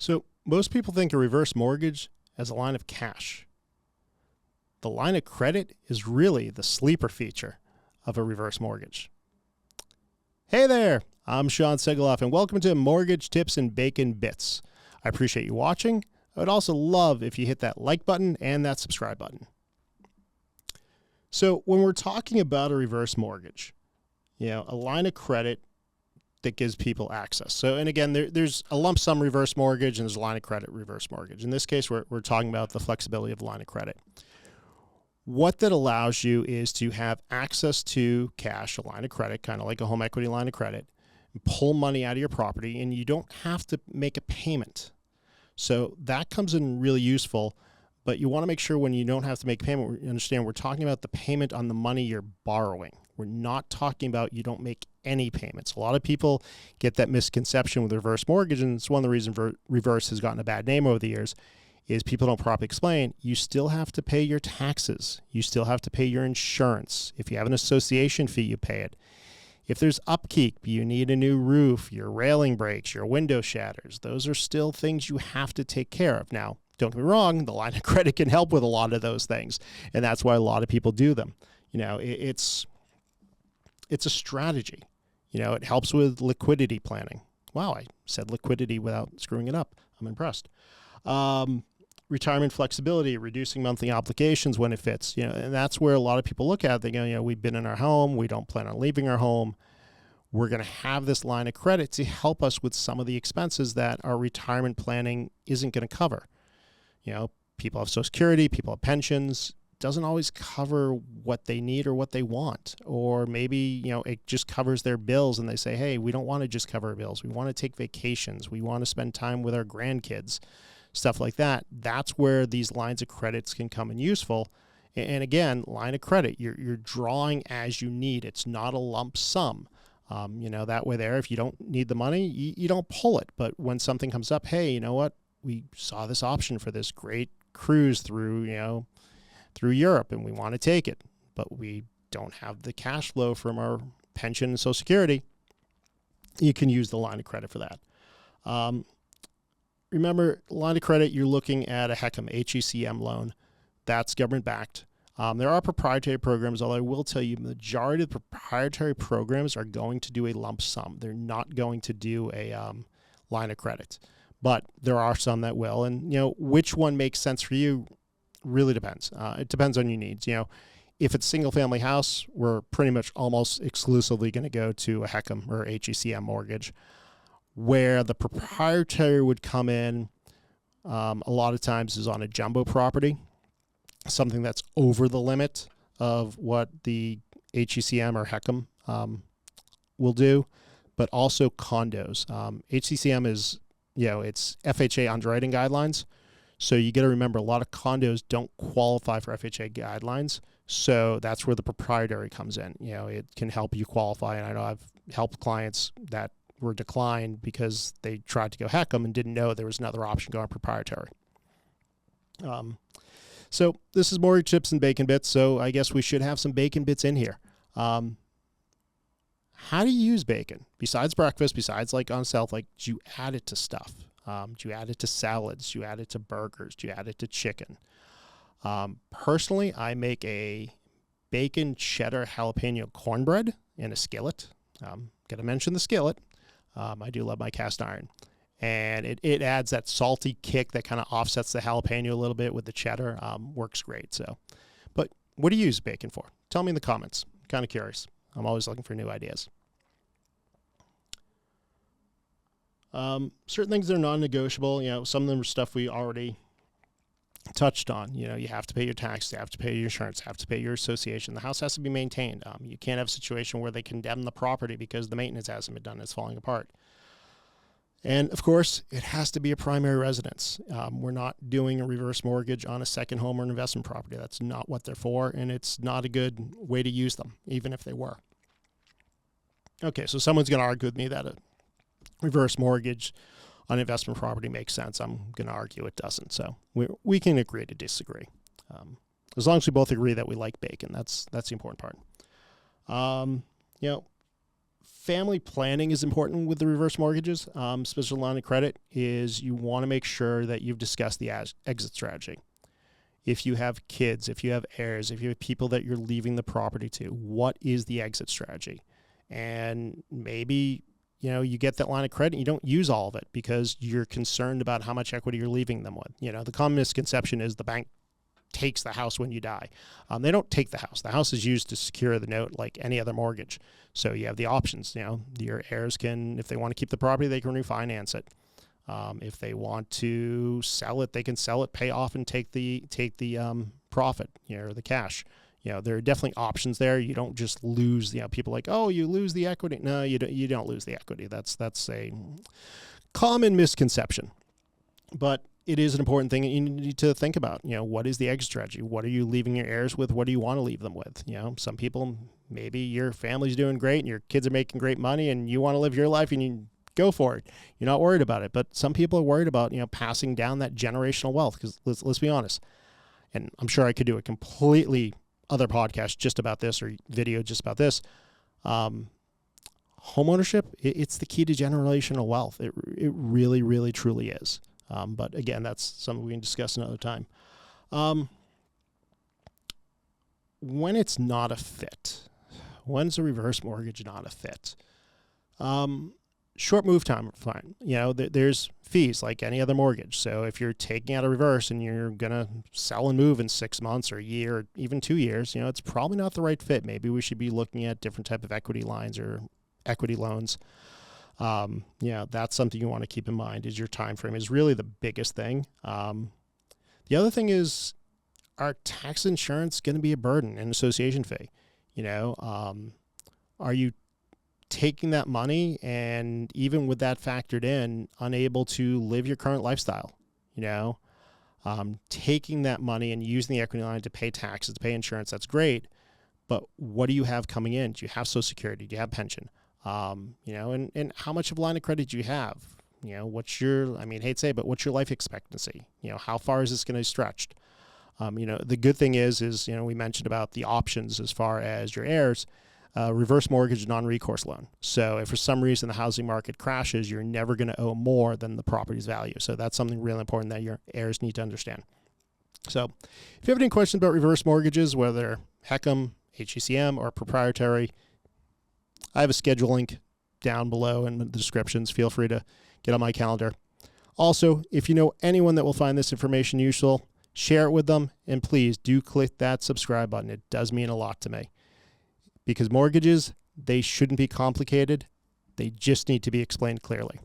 So most people think a reverse mortgage as a line of cash. The line of credit is really the sleeper feature of a reverse mortgage. Hey there, I'm Sean Segaloff, and welcome to Mortgage Tips and Bacon Bits. I appreciate you watching. I would also love if you hit that like button and that subscribe button. So when we're talking about a reverse mortgage, a line of credit that gives people access. So, and again, there's a lump sum reverse mortgage and there's a line of credit reverse mortgage. In this case, we're talking about the flexibility of the line of credit. What that allows you is to have access to cash, a line of credit, kind of like a home equity line of credit, and pull money out of your property, and you don't have to make a payment. So that comes in really useful, but you want to make sure when you don't have to make a payment, you understand we're talking about the payment on the money you're borrowing. We're not talking about you don't make any payments. A lot of people get that misconception with reverse mortgage, and it's one of the reasons reverse has gotten a bad name over the years, is people don't properly explain. You still have to pay your taxes. You still have to pay your insurance. If you have an association fee, you pay it. If there's upkeep, you need a new roof, your railing breaks, your window shatters. Those are still things you have to take care of. Now, don't get me wrong, the line of credit can help with a lot of those things, and that's why a lot of people do them. It's a strategy. It helps with liquidity planning. Wow, I said liquidity without screwing it up. I'm impressed. Retirement flexibility, reducing monthly obligations when it fits. And that's where a lot of people look at it. They go, we've been in our home. We don't plan on leaving our home. We're going to have this line of credit to help us with some of the expenses that our retirement planning isn't going to cover. People have Social Security, people have pensions. Doesn't always cover what they need or what they want. Or maybe, it just covers their bills and they say, hey, we don't want to just cover our bills. We want to take vacations. We want to spend time with our grandkids, stuff like that. That's where these lines of credits can come in useful. And again, line of credit, you're drawing as you need. It's not a lump sum. That way there, if you don't need the money, you don't pull it. But when something comes up, hey, you know what? We saw this option for this great cruise through Europe, and we want to take it, but we don't have the cash flow from our pension and Social Security. You can use the line of credit for that. Remember, line of credit, you're looking at a HECM, HECM loan. That's government-backed. There are proprietary programs, although I will tell you the majority of the proprietary programs are going to do a lump sum. They're not going to do a line of credit, but there are some that will. And, which one makes sense for you really depends. It depends on your needs. If it's single-family house, we're pretty much almost exclusively going to go to a HECM or HECM mortgage, where the proprietary would come in a lot of times is on a jumbo property, something that's over the limit of what the HECM or HECM will do, but also condos. HECM is, it's FHA underwriting guidelines. So you got to remember a lot of condos don't qualify for FHA guidelines. So that's where the proprietary comes in. It can help you qualify. And I know I've helped clients that were declined because they tried to go HECM and didn't know there was another option going proprietary. So this is Mortgage Tips and Bacon Bits. So I guess we should have some bacon bits in here. How do you use bacon? Besides breakfast, besides like on self, do you add it to stuff? Do you add it to salads? Do you add it to burgers? Do you add it to chicken? Personally, I make a bacon cheddar jalapeno cornbread in a skillet. Got to mention the skillet. I do love my cast iron. And it adds that salty kick that kind of offsets the jalapeno a little bit with the cheddar. Works great. So, but what do you use bacon for? Tell me in the comments. I'm kind of curious. I'm always looking for new ideas. Certain things that are non-negotiable, some of them are stuff we already touched on. You have to pay your taxes, you have to pay your insurance, you have to pay your association. The house has to be maintained. You can't have a situation where they condemn the property because the maintenance hasn't been done, it's falling apart. And of course, it has to be a primary residence. We're not doing a reverse mortgage on a second home or an investment property. That's not what they're for, and it's not a good way to use them, even if they were. Okay, so someone's going to argue with me that a reverse mortgage on investment property makes sense. I'm going to argue it doesn't. So we can agree to disagree. As long as we both agree that we like bacon, that's the important part. family planning is important with the reverse mortgages. Special line of credit is you want to make sure that you've discussed the exit strategy. If you have kids, if you have heirs, if you have people that you're leaving the property to, what is the exit strategy? And maybe, you get that line of credit and you don't use all of it because you're concerned about how much equity you're leaving them with. The common misconception is the bank takes the house when you die. They don't take the house. The house is used to secure the note like any other mortgage. So you have the options. Your heirs can, if they want to keep the property, they can refinance it. If they want to sell it, they can sell it, pay off, and take the profit, or the cash. There are definitely options there. You don't just lose. People like, oh, you lose the equity. No, you don't lose the equity. That's a common misconception. But it is an important thing you need to think about. What is the exit strategy? What are you leaving your heirs with? What do you want to leave them with? Some people, maybe your family's doing great and your kids are making great money and you want to live your life and you go for it. You're not worried about it. But some people are worried about, passing down that generational wealth. Because let's be honest, and I'm sure I could do a completely other podcast just about this or video just about this. Homeownership, it's the key to generational wealth. It really, really, truly is. But again, that's something we can discuss another time. When it's not a fit, when's a reverse mortgage not a fit? Short move time, fine. There's fees like any other mortgage. So if you're taking out a reverse and you're going to sell and move in 6 months or a year or even 2 years, it's probably not the right fit. Maybe we should be looking at different type of equity lines or equity loans. That's something you want to keep in mind. Is your time frame is really the biggest thing. The other thing is, are tax insurance going to be a burden and association fee? Are you taking that money and even with that factored in, unable to live your current lifestyle? Taking that money and using the equity line to pay taxes, to pay insurance, that's great. But what do you have coming in? Do you have Social Security? Do you have pension? And how much of a line of credit do you have? What's your, hate to say, but what's your life expectancy? How far is this going to be stretched? The good thing is, we mentioned about the options as far as your heirs, reverse mortgage, non-recourse loan. So if for some reason the housing market crashes, you're never going to owe more than the property's value. So that's something really important that your heirs need to understand. So if you have any questions about reverse mortgages, whether HECM, HECM, or proprietary, I have a schedule link down below in the descriptions. Feel free to get on my calendar. Also, if you know anyone that will find this information useful, share it with them, and please do click that subscribe button. It does mean a lot to me. Because mortgages, they shouldn't be complicated. They just need to be explained clearly.